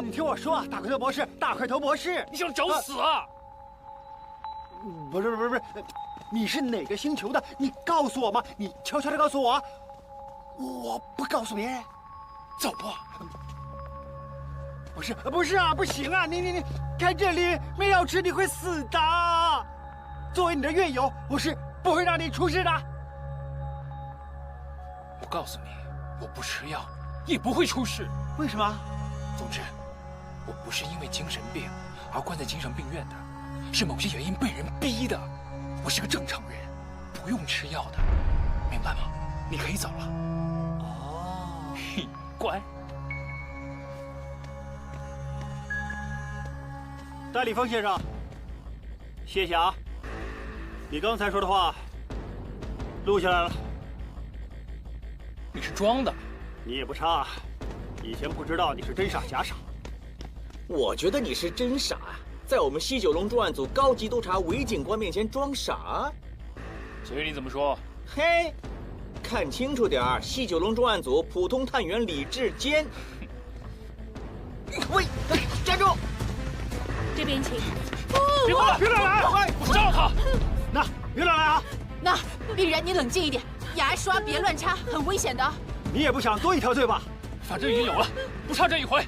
你听我说，大块头博士，大块头博士，你想找死啊？不是，你是哪个星球的？你告诉我吗？你悄悄的告诉我，我不告诉别人。走吧。不是啊，不行啊！你看这里没药吃，你会死的。作为你的院友，我是不会让你出事的。我告诉你，我不吃药也不会出事。为什么？总之，我不是因为精神病而关在精神病院的，是某些原因被人逼的。我是个正常人，不用吃药的，明白吗？你可以走了。哦，嘿，乖。戴立峰先生，谢谢啊，你刚才说的话录下来了。你是装的，你也不差，以前不知道你是真傻假傻。我觉得你是真傻，在我们西九龙重案组高级督察韦警官面前装傻。所以你怎么说？嘿，看清楚点儿，西九龙重案组普通探员李志坚。喂，站住！这边请。别过来！别乱来！快，我杀了他！那别乱来啊！那病人，你冷静一点，牙刷别乱插，很危险的。你也不想多一条罪吧？反正已经有了，不差这一回。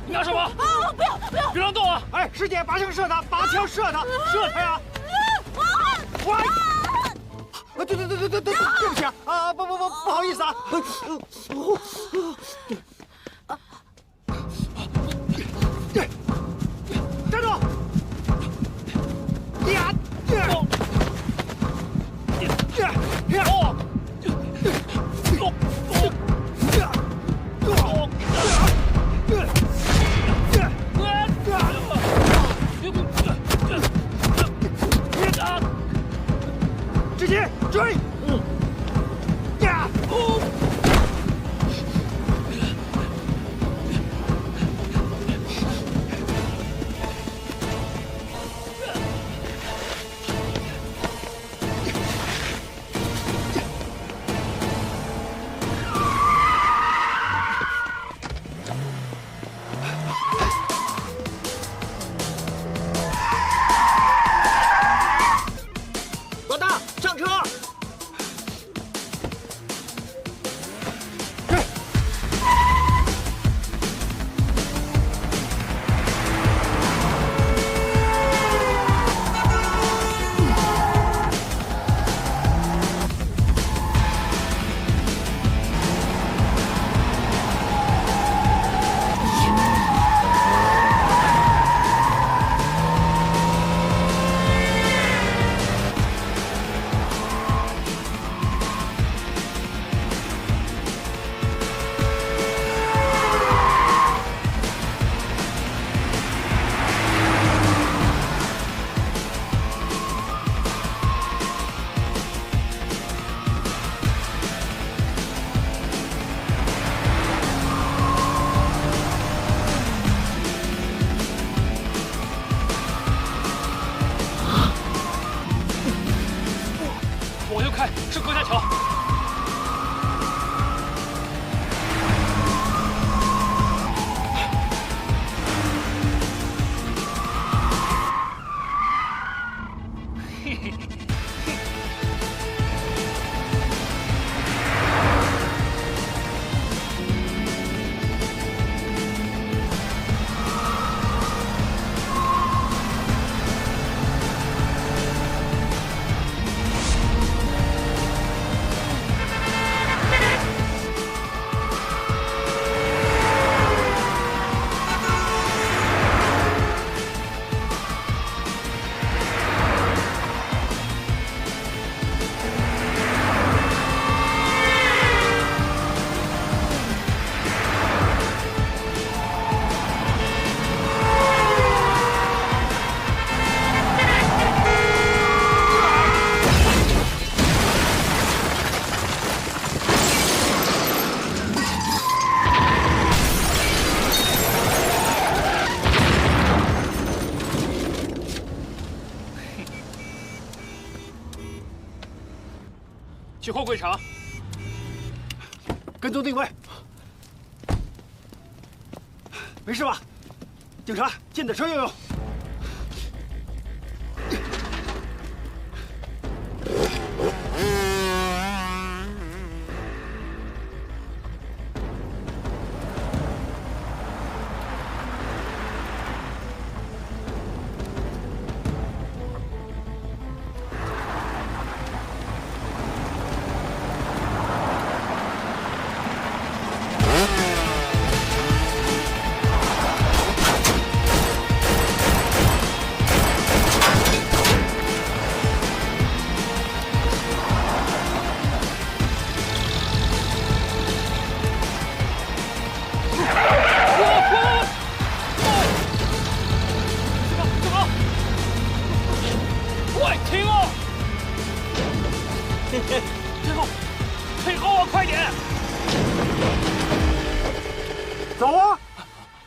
你拿什么？啊！不要！别乱动啊！哎，师姐，拔枪射他，拔枪射他，射他呀！我，对不起啊！不好意思啊！站住！呀！志杰，追！老大，上车！往右开是高架桥。嘿嘿嘿。去货柜场，跟踪定位。没事吧？警察，进点车用用。配合我，快点！走啊，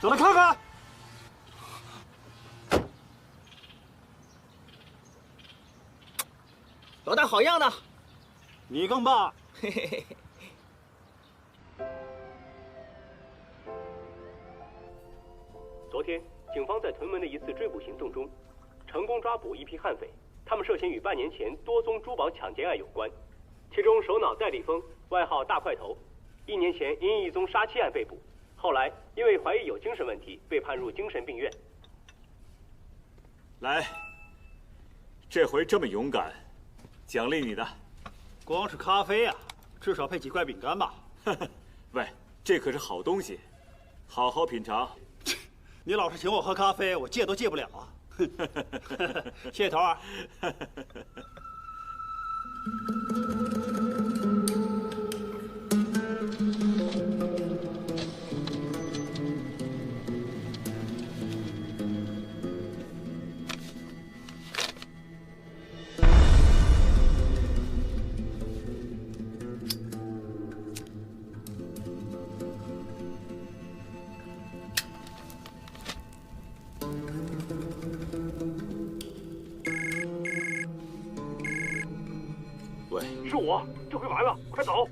走来看看。老大好样的！你更棒。嘿嘿嘿。昨天，警方在屯门的一次追捕行动中，成功抓捕一批悍匪，他们涉嫌与半年前多宗珠宝抢劫案有关。其中首脑戴立峰，外号大块头，1年前因一宗杀妻案被捕，后来因为怀疑有精神问题被判入精神病院。来，这回这么勇敢，奖励你的。光是咖啡啊，至少配几块饼干吧。喂，这可是好东西，好好品尝。你老是请我喝咖啡，我戒都戒不了啊。谢谢头儿。喂，是我，这回完了，快走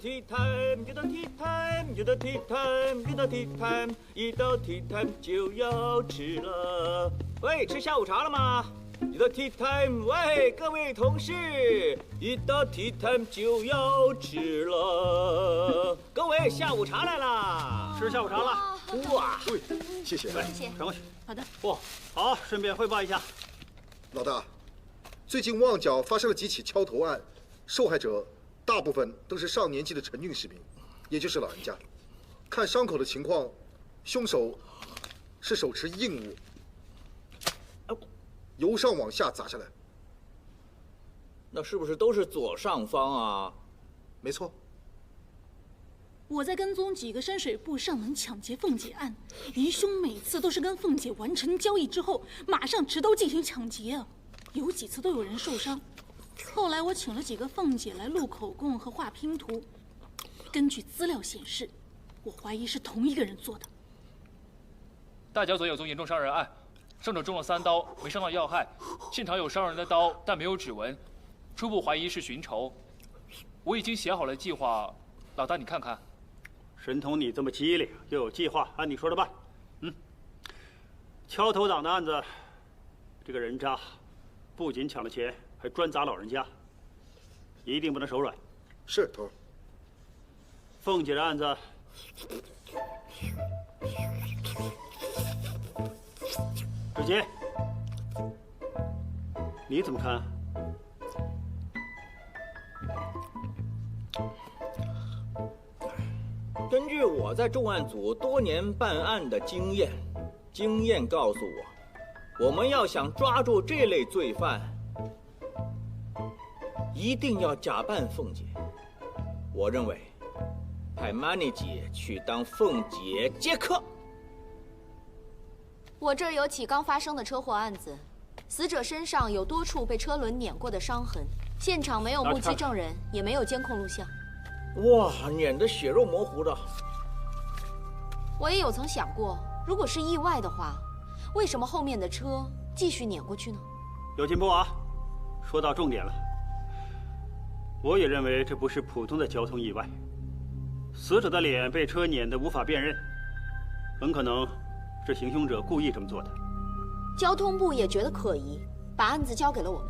！Tea time， 又到 tea time， 又到 tea time， 又到 tea time， 一到 tea time 就要吃了。喂，吃下午茶了吗？一到 tea time， 喂，各位同事，一到 tea time 就要吃了。各位，下午茶来啦！吃下午茶了。哇，对，谢谢。来，谢谢。传过去。好的。哇，好，顺便汇报一下。老大，最近旺角发生了几起敲头案，受害者大部分都是上年纪的城郡市民，也就是老人家。看伤口的情况，凶手是手持硬物，由上往下砸下来。那是不是都是左上方啊？没错。我在跟踪几个深水埗上门抢劫凤姐案，疑凶每次都是跟凤姐完成交易之后，马上持刀进行抢劫啊，有几次都有人受伤。后来我请了几个凤姐来录口供和画拼图，根据资料显示，我怀疑是同一个人做的。大角嘴有宗严重伤人案，伤者中了3刀，没伤到要害，现场有伤人的刀，但没有指纹，初步怀疑是寻仇。我已经写好了计划，老大你看看。神童你这么机灵，又有计划，按你说的办。敲头党的案子，这个人渣不仅抢了钱，还专砸老人家，一定不能手软。是头。凤姐的案子，志杰，你怎么看？根据我在重案组多年办案的经验告诉我，我们要想抓住这类罪犯，一定要假扮凤姐。我认为，派 Money 姐去当凤姐接客。我这儿有起刚发生的车祸案子，死者身上有多处被车轮碾过的伤痕，现场没有目击证人，也没有监控录像。哇，碾得血肉模糊的。我也有曾想过，如果是意外的话，为什么后面的车继续碾过去呢？有进步啊！说到重点了。我也认为这不是普通的交通意外，死者的脸被车碾得无法辨认，很可能是行凶者故意这么做的。交通部也觉得可疑，把案子交给了我们。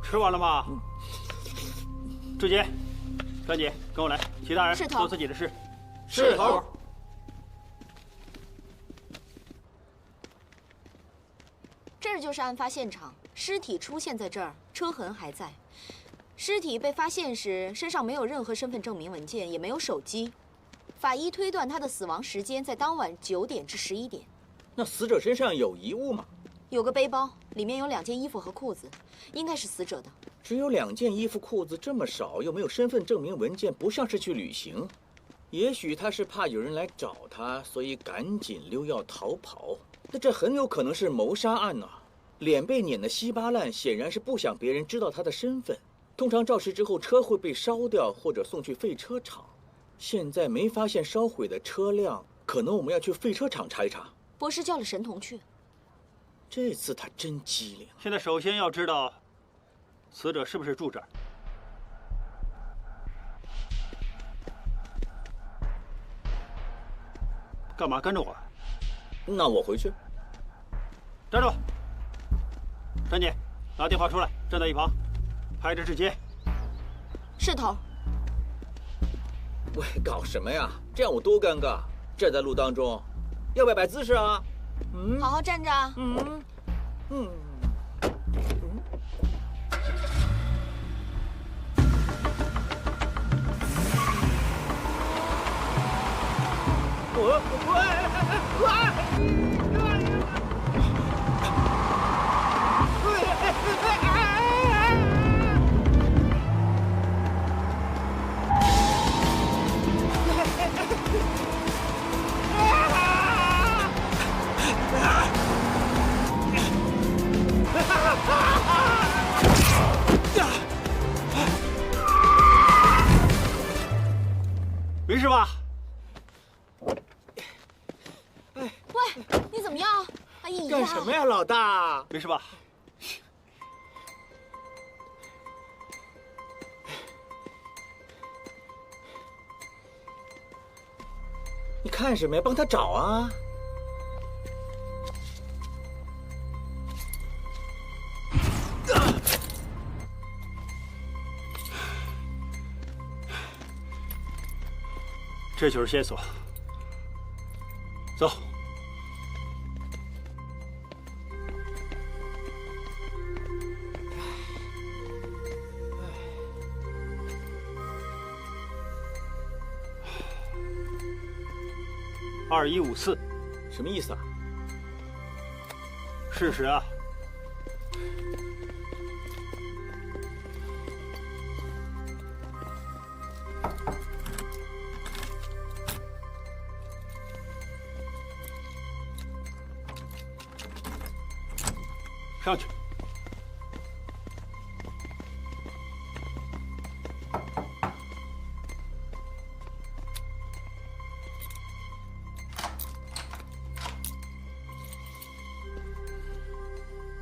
吃完了吗？志杰、张姐，跟我来，其他人做自己的事。是头。这儿就是案发现场，尸体出现在这儿，车痕还在。尸体被发现时，身上没有任何身份证明文件，也没有手机。法医推断他的死亡时间在当晚9点至11点。那死者身上有遗物吗？有个背包，里面有2件衣服和裤子，应该是死者的。只有2件衣服裤子，这么少，又没有身份证明文件，不像是去旅行。也许他是怕有人来找他，所以赶紧溜要逃跑。那这很有可能是谋杀案呐！脸被碾得稀巴烂，显然是不想别人知道他的身份。通常肇事之后，车会被烧掉或者送去废车厂。现在没发现烧毁的车辆，可能我们要去废车厂查一查。博士叫了神童去。这次他真机灵。现在首先要知道，死者是不是住这儿？干嘛跟着我？那我回去。站住！张姐，拿电话出来，站在一旁，拍着志杰。是头。喂，搞什么呀？这样我多尴尬！站在路当中，要不要摆姿势啊？好好站着。没事吧？喂，你怎么样？哎呀！干什么呀，老大？没事吧？你看什么呀？帮他找啊！这就是线索。走。2154，什么意思啊？事实啊。上去。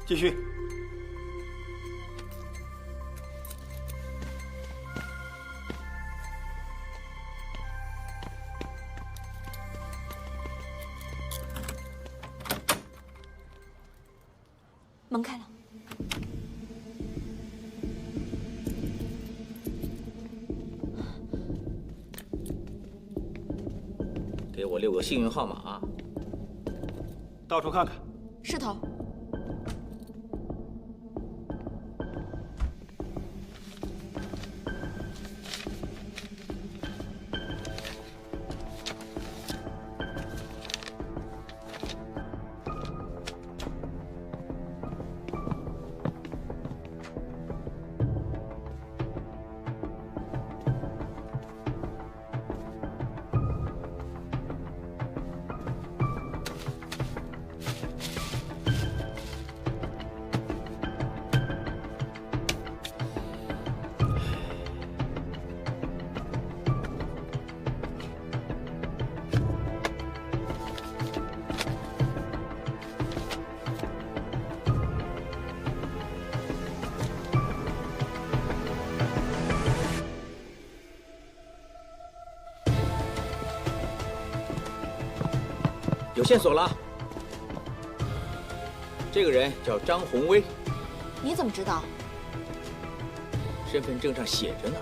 继续。门开了。给我6个幸运号码。到处看看。是头。有线索了。这个人叫张宏威，你怎么知道？身份证上写着呢。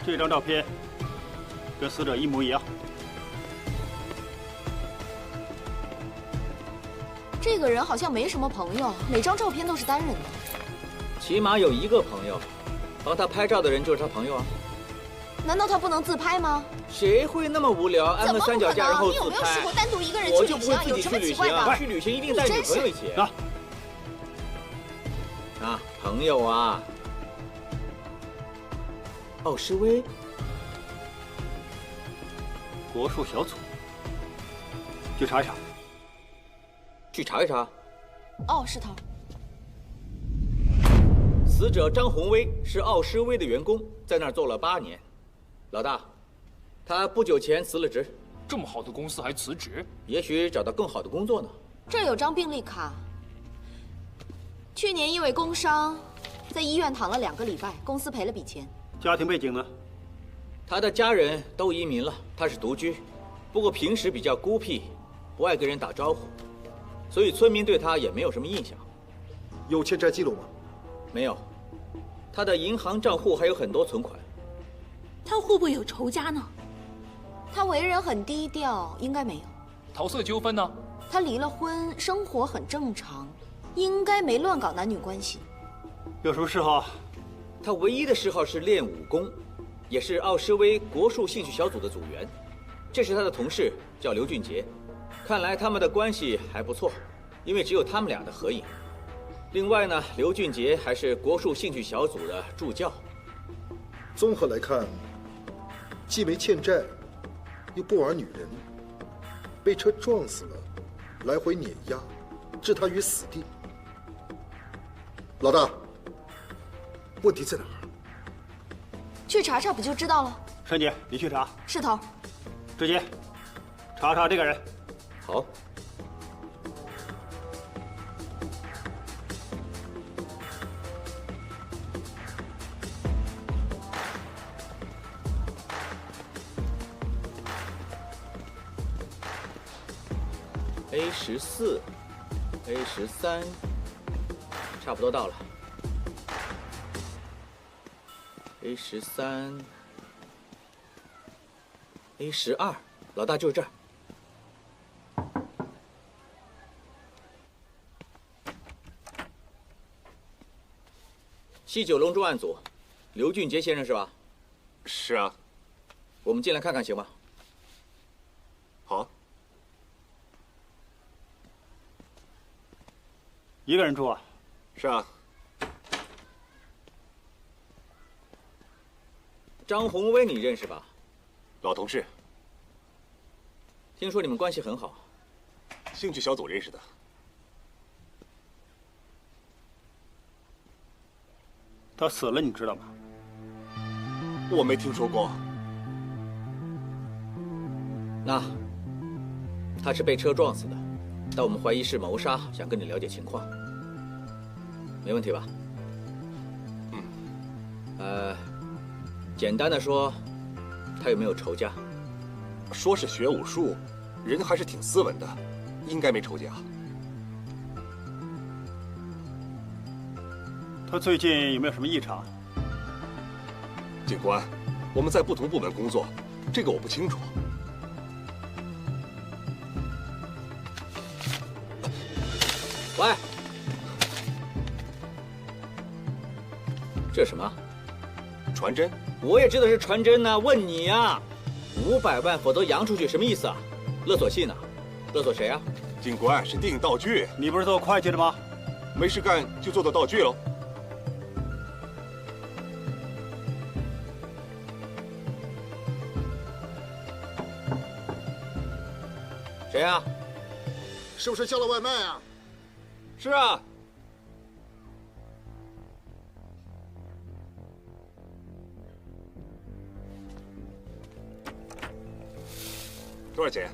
这张照片跟死者一模一样。这个人好像没什么朋友，每张照片都是单人的。起码有一个朋友，帮他拍照的人就是他朋友啊。难道他不能自拍吗？谁会那么无聊，安个三脚架然后自拍？你有没有试过单独一个人我去旅行？就不会自己去旅行啊！去旅行一定带女朋友一起。啊，朋友啊。奥施威，国术小组，去查一查。去查一查。哦，是他。死者张宏威是奥施威的员工，在那儿做了8年。老大，他不久前辞了职。这么好的公司还辞职？也许找到更好的工作呢。这儿有张病历卡。去年因为工伤，在医院躺了2个礼拜，公司赔了笔钱。家庭背景呢？他的家人都移民了，他是独居，不过平时比较孤僻，不爱跟人打招呼，所以村民对他也没有什么印象。有欠债记录吗？没有。他的银行账户还有很多存款。他会不会有仇家呢？他为人很低调，应该没有。桃色纠纷呢？他离了婚，生活很正常，应该没乱搞男女关系。有什么嗜好？他唯一的嗜好是练武功，也是奥施威国术兴趣小组的组员。这是他的同事，叫刘俊杰。看来他们的关系还不错，因为只有他们俩的合影。另外呢，刘俊杰还是国术兴趣小组的助教。综合来看，既没欠债，又不玩女人，被车撞死了，来回碾压，置他于死地。老大，问题在哪儿？去查查不就知道了？珊姐，你去查。是头。志杰，查查这个人。好。A14 A13，差不多到了。A13 A12，老大就是这儿。西九龙重案组，刘俊杰先生是吧？是啊。我们进来看看行吗？好。一个人住啊？是啊。张宏威你认识吧？老同事。听说你们关系很好。兴趣小组认识的。他死了，你知道吗？我没听说过。那他是被车撞死的，但我们怀疑是谋杀，想跟你了解情况。没问题吧？简单的说，他有没有仇家？说是学武术，人还是挺斯文的，应该没仇家。他最近有没有什么异常？警官，我们在不同部门工作，这个我不清楚。喂，这是什么？传真？我也知道是传真呢。问你呀，500万，否则扬出去，什么意思啊？勒索信呢？勒索谁啊？警官，是电影道具。你不是做会计的吗？没事干就做道具喽。谁啊？是不是叫了外卖啊？是啊。多少钱？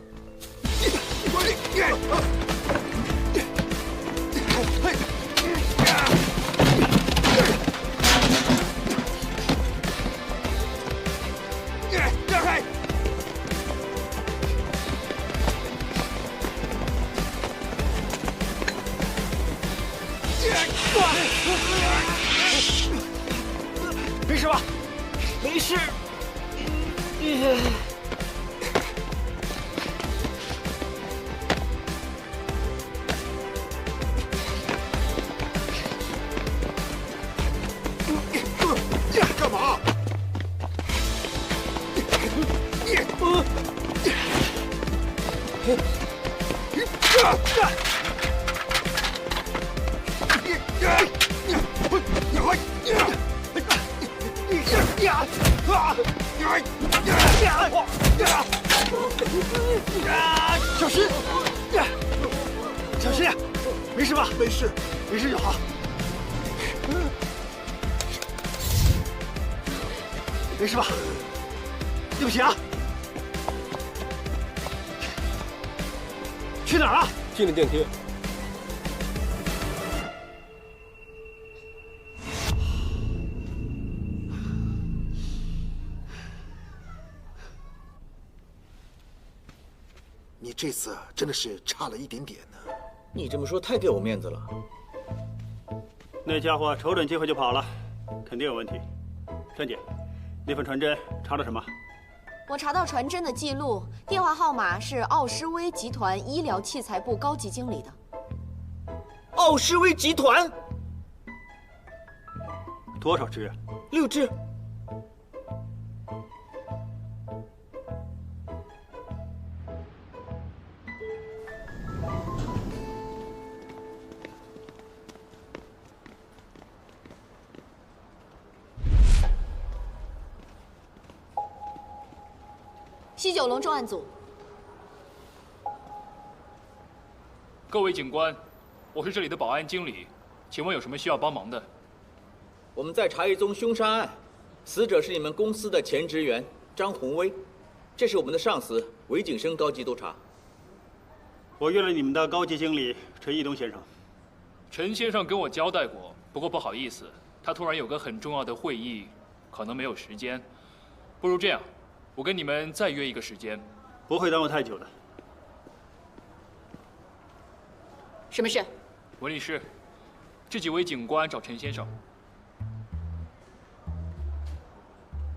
没事。干嘛？小心！小心！没事吧？没事，没事就好。没事吧？对不起啊。去哪儿啊？进了电梯。你这次真的是差了一点点呢。你这么说太给我面子了。那家伙瞅准机会就跑了，肯定有问题。珊姐，那份传真查了什么？我查到传真的记录，电话号码是奥施威集团医疗器材部高级经理的。奥施威集团多少只？6只。西九龙重案组，各位警官，我是这里的保安经理，请问有什么需要帮忙的？我们在查一宗凶杀案，死者是你们公司的前职员张宏威，这是我们的上司韦景生高级督察。我约了你们的高级经理陈义东先生。陈先生跟我交代过，不过不好意思，他突然有个很重要的会议，可能没有时间。不如这样，我跟你们再约一个时间。不会耽误太久的。什么事？文律师，这几位警官找陈先生。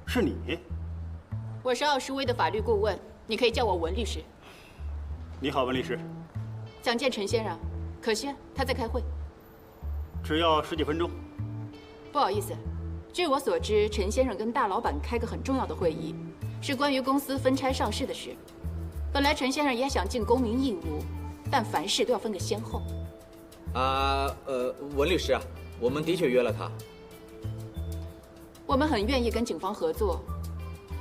是你？我是奥施威的法律顾问，你可以叫我文律师。你好，文律师。想见陈先生，可惜他在开会。只要10几分钟。不好意思，据我所知，陈先生跟大老板开个很重要的会议，是关于公司分拆上市的事。本来陈先生也想尽公民义务，但凡事都要分个先后。文律师啊，我们的确约了他。我们很愿意跟警方合作，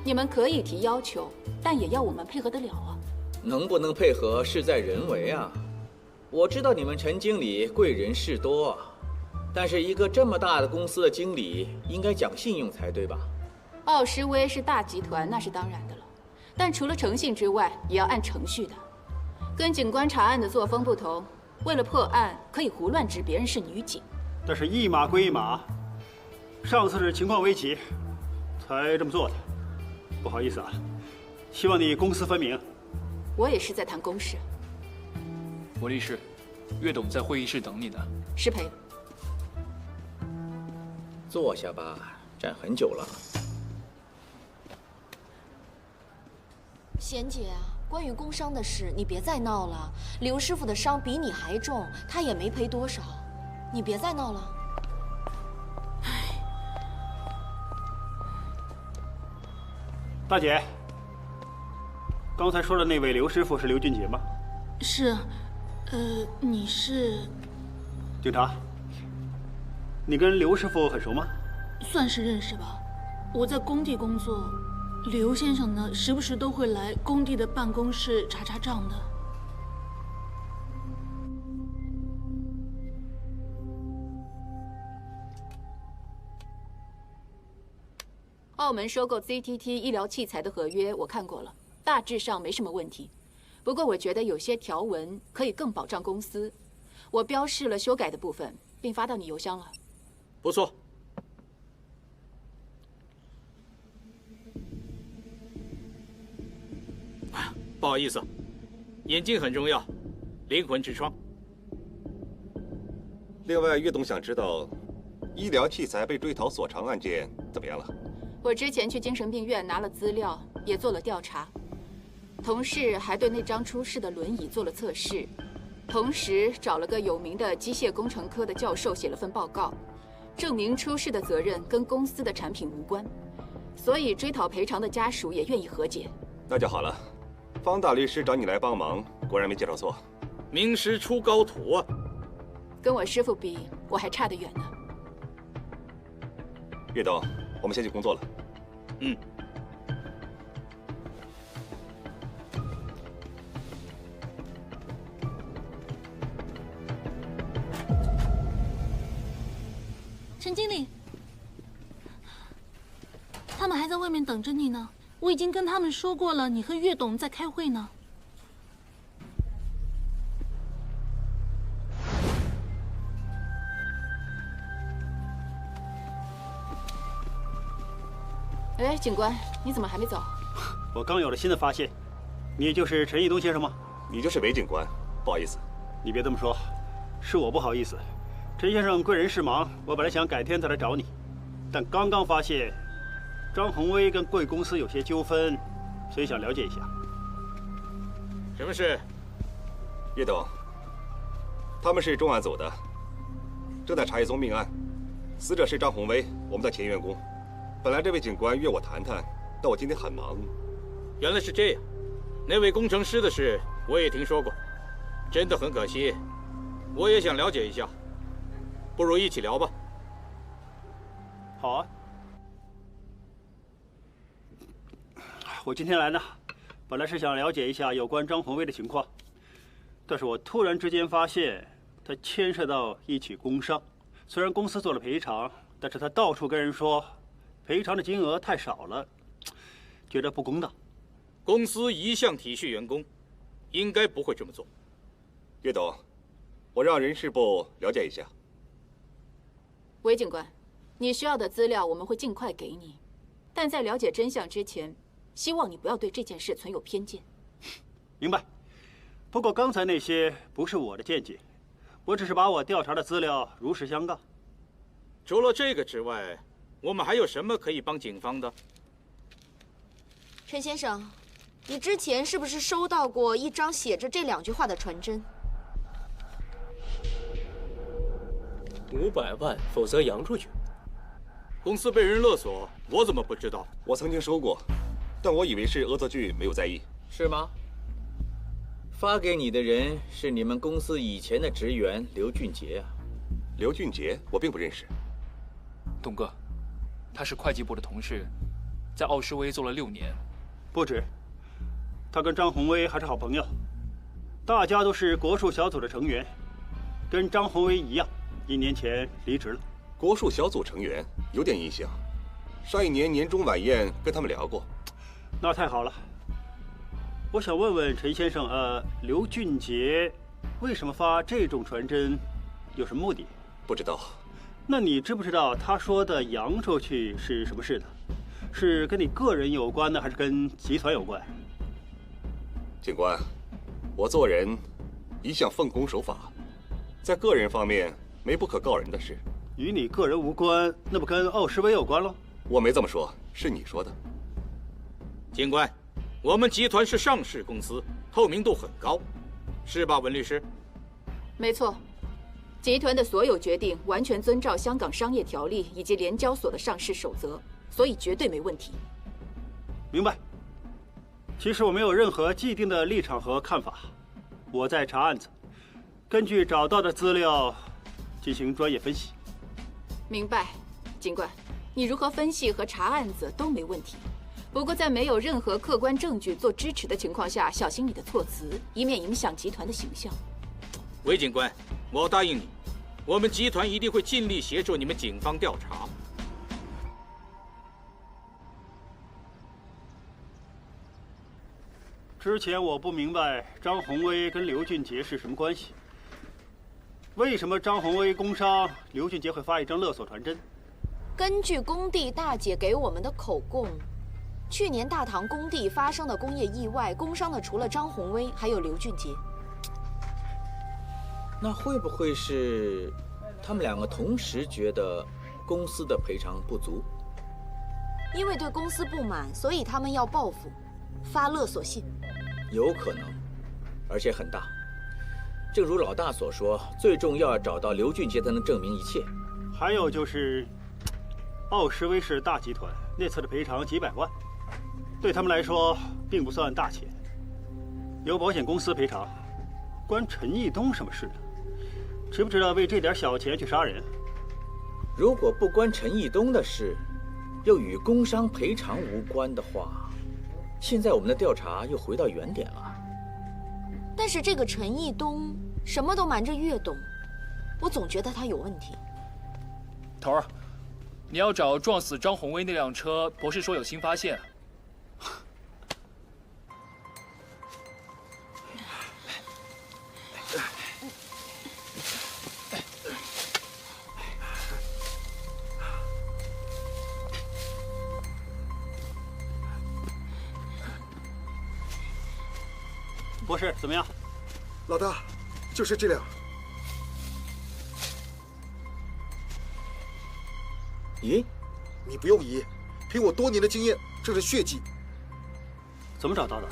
你们可以提要求，但也要我们配合得了啊。能不能配合，事在人为啊。我知道你们陈经理贵人事多啊，但是一个这么大的公司的经理，应该讲信用才对吧？奥施威是大集团，那是当然的了。但除了诚信之外，也要按程序的。跟警官查案的作风不同，为了破案，可以胡乱指别人是女警。但是一码归一码，上次是情况危急，才这么做的。不好意思啊，希望你公私分明。我也是在谈公事。文律师，岳董在会议室等你呢。失陪了。坐下吧，站很久了。贤姐啊，关于工伤的事，你别再闹了。刘师傅的伤比你还重，他也没赔多少，你别再闹了。大姐，刚才说的那位刘师傅是刘俊杰吗？是，你是？警察，你跟刘师傅很熟吗？算是认识吧。我在工地工作，刘先生呢，时不时都会来工地的办公室查查账的。澳门收购 ZTT 医疗器材的合约我看过了，大致上没什么问题。不过我觉得有些条文可以更保障公司，我标示了修改的部分，并发到你邮箱了。不错。不好意思，眼睛很重要，灵魂之窗。另外，岳董想知道，医疗器材被追讨索偿案件怎么样了？我之前去精神病院拿了资料，也做了调查。同事还对那张出事的轮椅做了测试，同时找了个有名的机械工程科的教授写了份报告，证明出事的责任跟公司的产品无关。所以追讨赔偿的家属也愿意和解。那就好了。方大律师找你来帮忙，果然没介绍错。名师出高徒啊！跟我师傅比，我还差得远呢。岳董，我们先去工作了。嗯。陈经理，他们还在外面等着你呢。我已经跟他们说过了，你和岳董在开会呢。哎，警官，你怎么还没走？我刚有了新的发现。你就是陈义东先生吗？你就是韦警官，不好意思。你别这么说，是我不好意思。陈先生贵人事忙，我本来想改天再来找你，但刚刚发现张宏威跟贵公司有些纠纷，所以想了解一下。什么事？岳董，他们是重案组的，正在查一宗命案，死者是张宏威，我们的前员工。本来这位警官约我谈谈，但我今天很忙。原来是这样，那位工程师的事我也听说过，真的很可惜，我也想了解一下。不如一起聊吧。好啊。我今天来呢，本来是想了解一下有关张宏威的情况，但是我突然之间发现他牵涉到一起工伤。虽然公司做了赔偿，但是他到处跟人说赔偿的金额太少了，觉得不公道。公司一向体恤员工，应该不会这么做。岳董，我让人事部了解一下。韦警官，你需要的资料我们会尽快给你，但在了解真相之前，希望你不要对这件事存有偏见。明白。不过刚才那些不是我的见解，我只是把我调查的资料如实相告。除了这个之外，我们还有什么可以帮警方的？陈先生，你之前是不是收到过一张写着这2句话的传真？500万，否则扬出去。公司被人勒索，我怎么不知道？我曾经收过，但我以为是恶作剧，没有在意。是吗？发给你的人是你们公司以前的职员刘俊杰啊。刘俊杰，我并不认识。东哥，他是会计部的同事，在奥诗威做了6年。不止，他跟张宏威还是好朋友，大家都是国术小组的成员，跟张宏威一样，1年前离职了。国术小组成员有点印象，上一年年终晚宴跟他们聊过。那太好了。我想问问陈先生，刘俊杰为什么发这种传真，有什么目的？不知道。那你知不知道他说的扬出去是什么事呢？是跟你个人有关呢，还是跟集团有关？警官，我做人一向奉公守法，在个人方面没不可告人的事。与你个人无关，那不跟奥诗威有关喽？我没这么说，是你说的。警官，我们集团是上市公司，透明度很高，是吧，文律师？没错，集团的所有决定完全遵照香港商业条例以及联交所的上市守则，所以绝对没问题。明白。其实我没有任何既定的立场和看法，我在查案子，根据找到的资料进行专业分析。明白，警官，你如何分析和查案子都没问题。不过在没有任何客观证据做支持的情况下，小心你的措辞，以免影响集团的形象。韦警官，我答应你，我们集团一定会尽力协助你们警方调查。之前我不明白张宏威跟刘俊杰是什么关系。为什么张宏威工伤，刘俊杰会发一张勒索传真？根据工地大姐给我们的口供，去年大唐工地发生的工业意外，工伤的除了张宏威，还有刘俊杰。那会不会是他们2个同时觉得公司的赔偿不足？因为对公司不满，所以他们要报复，发勒索信。有可能，而且很大。正如老大所说，最重要找到刘俊杰才能证明一切。还有就是，奥施威是大集团，那次的赔偿几百万，对他们来说并不算大钱。由保险公司赔偿，关陈义东什么事呢？知不知道为这点小钱去杀人？如果不关陈义东的事，又与工伤赔偿无关的话，现在我们的调查又回到原点了。但是这个陈义东什么都瞒着岳董，我总觉得他有问题。头儿，你要找撞死张宏威那辆车，博士说有新发现。博士，怎么样？老大，就是这辆。咦？你不用疑，凭我多年的经验，这是血迹。怎么找到的？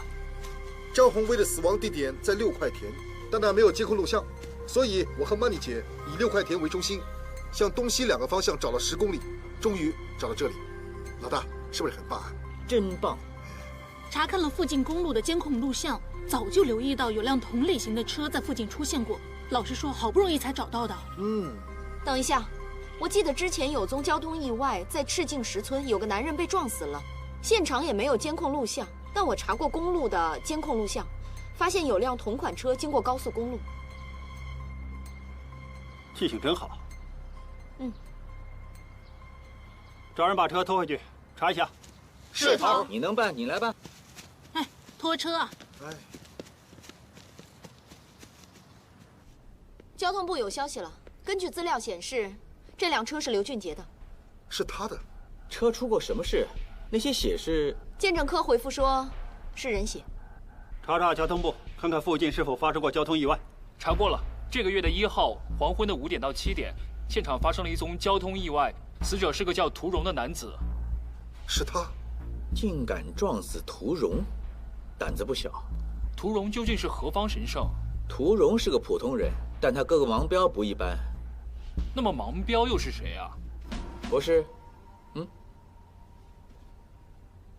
张宏威的死亡地点在6块田，但那没有监控录像，所以我和 Money 姐以6块田为中心，向东西2个方向找了10公里，终于找到这里。老大，是不是很棒啊？真棒！查看了附近公路的监控录像。早就留意到有辆同类型的车在附近出现过，老实说，好不容易才找到的。等一下，我记得之前有宗交通意外，在赤境石村有个男人被撞死了，现场也没有监控录像，但我查过公路的监控录像，发现有辆同款车经过高速公路。记性真好。找人把车拖回去，查一下。是头，你能办，你来办。哎，拖车啊！哎。交通部有消息了，根据资料显示，这辆车是刘俊杰的。是他的。车出过什么事？那些血是？鉴证科回复说，是人血。查查交通部，看看附近是否发生过交通意外。查过了，这个月的1号黄昏的5点到7点，现场发生了一宗交通意外，死者是个叫涂荣的男子。是他？竟敢撞死涂荣，胆子不小。涂荣究竟是何方神圣？涂荣是个普通人，但他哥哥盲彪不一般。那么盲彪又是谁啊？博士，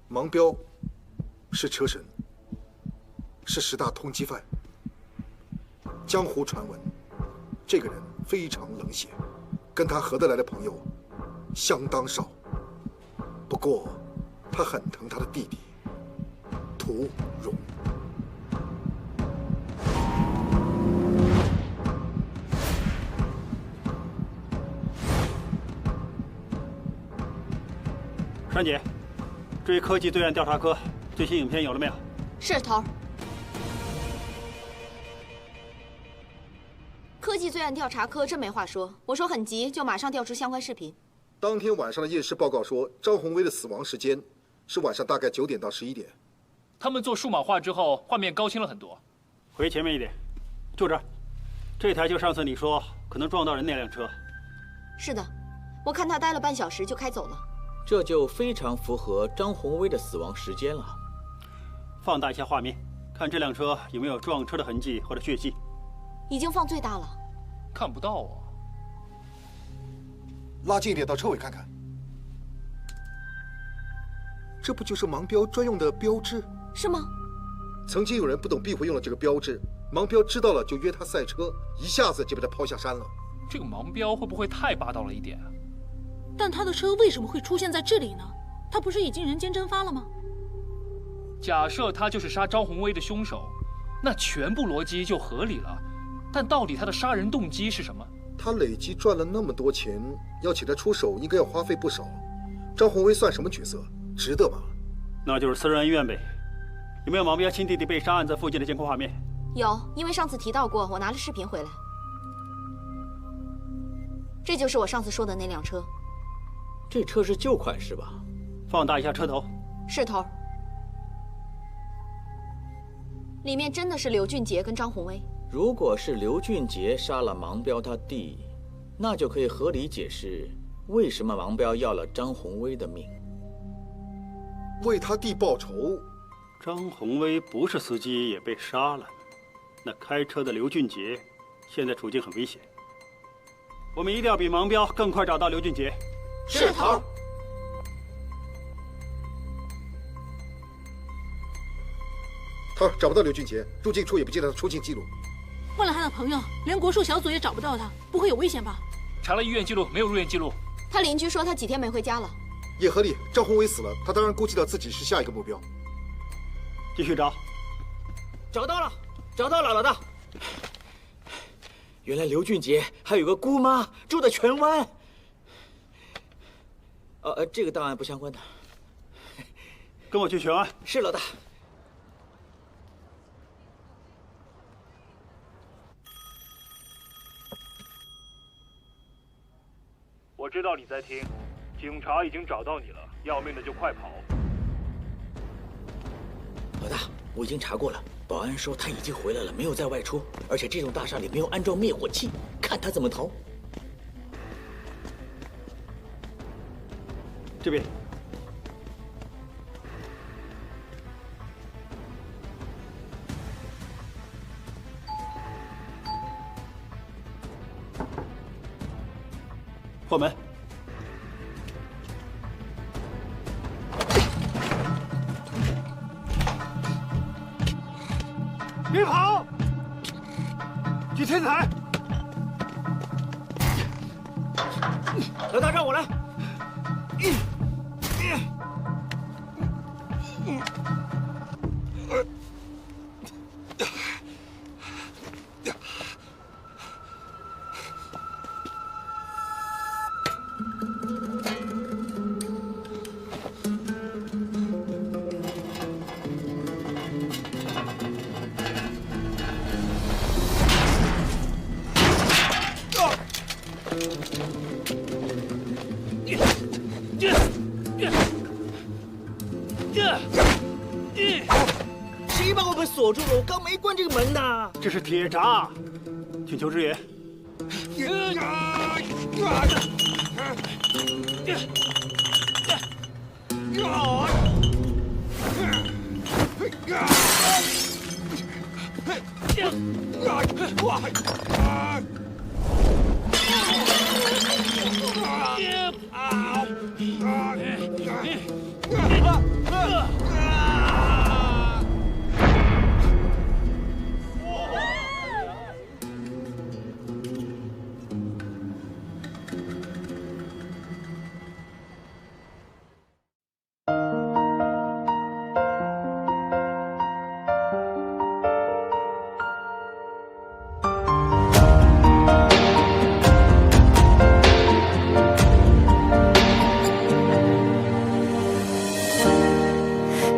盲彪是车神，是10大通缉犯。江湖传闻，这个人非常冷血，跟他合得来的朋友相当少。不过，他很疼他的弟弟涂荣。珊姐，追科技罪案调查科最新影片有了没有？是头。科技罪案调查科真没话说，我说很急，就马上调出相关视频。当天晚上的验尸报告说，张宏威的死亡时间是晚上大概9点到11点。他们做数码化之后，画面高清了很多。回前面一点，就这儿。这台就上次你说可能撞到人那辆车。是的，我看他待了半小时就开走了。这就非常符合张宏威的死亡时间了。放大一下画面，看这辆车有没有撞车的痕迹或者血迹。已经放最大了。看不到啊。拉近一点到车尾看看。这不就是盲标专用的标志？是吗？曾经有人不懂避讳用了这个标志，盲标知道了就约他赛车，一下子就被他抛下山了。这个盲标会不会太霸道了一点啊？但他的车为什么会出现在这里呢？他不是已经人间蒸发了吗？假设他就是杀张宏威的凶手，那全部逻辑就合理了。但到底他的杀人动机是什么？他累积赚了那么多钱，要请他出手，应该要花费不少。张宏威算什么角色？值得吗？那就是私人恩怨呗。有没有盲标亲弟弟被杀案在附近的监控画面？有，因为上次提到过，我拿了视频回来。这就是我上次说的那辆车。这车是旧款是吧？放大一下车头。是头。里面真的是刘俊杰跟张宏威。如果是刘俊杰杀了盲彪他弟，那就可以合理解释为什么盲彪要了张宏威的命。为他弟报仇。张宏威不是司机也被杀了，那开车的刘俊杰现在处境很危险。我们一定要比盲标更快找到刘俊杰。是头。头，找不到刘俊杰，入境处也不记得他出境记录。问了他的朋友，连国术小组也找不到他，不会有危险吧？查了医院记录，没有入院记录。他邻居说他几天没回家了。也合理，张宏伟死了，他当然估计到自己是下一个目标。继续找。找到了，找到了，老大。原来刘俊杰还有个姑妈住在荃湾。这个档案不相关的。跟我去荃湾。是老大。我知道你在听，警察已经找到你了，要命的就快跑。老大，我已经查过了，保安说他已经回来了，没有在外出，而且这栋大厦里没有安装灭火器，看他怎么逃。这边。后门。别跑！去天台。老大，让我来。谁把我们锁住了？我刚没关这个门呢。这是铁闸，请求支援。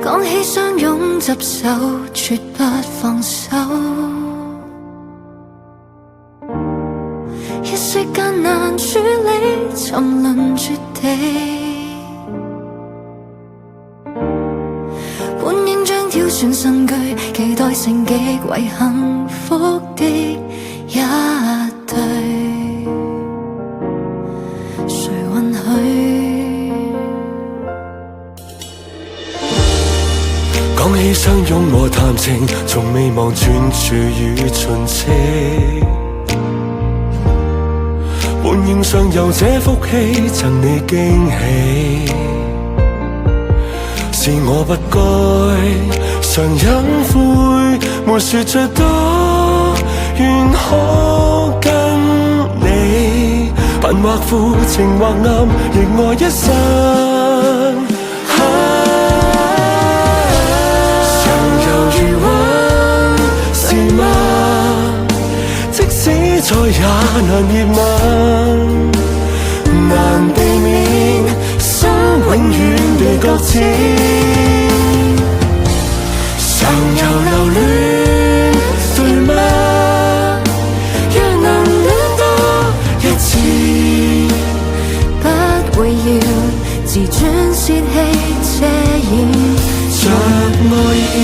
講起相擁執手，絕不放手。一息間難處理，沉淪絕地。本應將挑選新居，期待成極為幸福的一對。誰允許？講起相擁和談情，從未忘專注與盡職。本應尚有這福氣，贈你驚喜。是我不該常隱晦，沒說最多，願可跟你貧或富，情或暗，亦愛一生。如溫是嗎？即使再也難熱吻，難避免心永遠地擱淺。常有留戀，對嗎？若能戀多一次，不會要自尊泄氣遮掩着愛意。